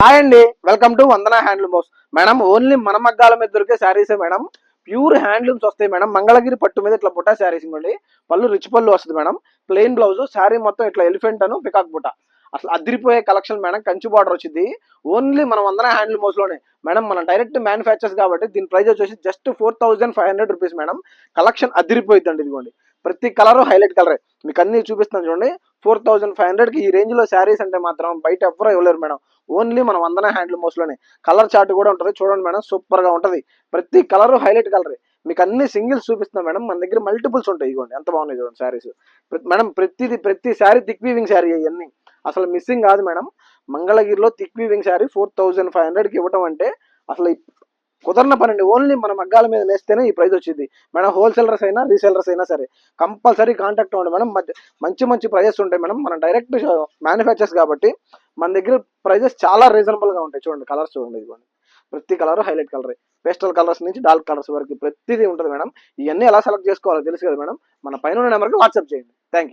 Hi అండి, welcome to Vandana handloom house. Madam only మన మగ్గాల మీద దొరికే శారీసే మేడం. ప్యూర్ హ్యాండ్లూమ్స్ వస్తాయి మేడం. మంగళగిరి పట్టు మీద ఇట్లా బుట్ట శారీస్ ఇవ్వండి. పళ్ళు రిచ్ పళ్ళు వస్తుంది మేడం. ప్లెయిన్ బ్లౌజ్, శారీ మొత్తం ఇట్లా ఎలిఫెంట్ అను పికాక్ బుట్ట. అసలు అదిరిపోయే కలెక్షన్ మేడం. కంచి బార్డర్ వచ్చింది. ఓన్లీ మన వందన హ్యాండ్లూమ్ హౌస్ లోనే మేడం. మనం డైరెక్ట్ మ్యానుఫ్యాక్చర్స్ కాబట్టి దీని ప్రైస్ వచ్చేసి జస్ట్ 4500 రూపీస్ మేడం. కలెక్షన్ అదిరిపోయిందండి. ఇదిగోండి, ప్రతి కలర్ హైలైట్ కలరే మీకు అన్ని చూపిస్తాను చూడండి. 4500 కి ఈ రేంజ్ లో శారీస్ అంటే మాత్రం బయట ఎవరు ఇవ్వలేరు మేడం. ఓన్లీ మన వందన హ్యాండ్లూమ్ హౌస్ లోనే. కలర్ చార్ట్ కూడా ఉంటుంది చూడండి మేడం. సూపర్ గా ఉంటది. ప్రతి కలర్ హైలైట్ కలరే. మీకు అన్ని సింగిల్స్ చూపిస్తున్నాం మేడం. మన దగ్గర మల్టిపుల్స్ ఉంటాయి. ఇవ్వండి ఎంత బాగున్నాయి చూడండి శారీస్. మేడం ప్రతి శారీ థిక్ వీవింగ్ శారీ ఇవన్నీ అసలు మిస్సింగ్ కాదు మేడం. మంగళగిరిలో థిక్ వీవింగ్ శారీ 4500కి ఇవ్వటం అంటే అసలు కుదరన పనండి. ఓన్లీ మన మగ్గాల మీద నేస్తేనే ఈ ప్రైస్ వచ్చింది మేడం. హోల్సేలర్స్ అయినా రీసేలర్స్ అయినా సరే కంపల్సరీ కాంటాక్ట్ అవ్వండి మేడం. మంచి ప్రైజెస్ ఉంటాయి మేడం. మనం డైరెక్ట్ మ్యానుఫ్యాక్చర్స్ కాబట్టి మన దగ్గర ప్రైజెస్ చాలా రీజనబుల్ గా ఉంటాయి. చూడండి కలర్స్ చూడండి. ఇదిగోండి, ప్రతి colour highlight colour. Pastel colours నుంచి డార్క్ కలర్స్ వరకు ప్రతిదీ ఉంటుంది మేడం. ఇవన్నీ ఎలా సెలెక్ట్ చేసుకోవాలో తెలుసు కదా మేడం. మన పైన నెంబర్కి వాట్సాప్ చేయండి. Thank you.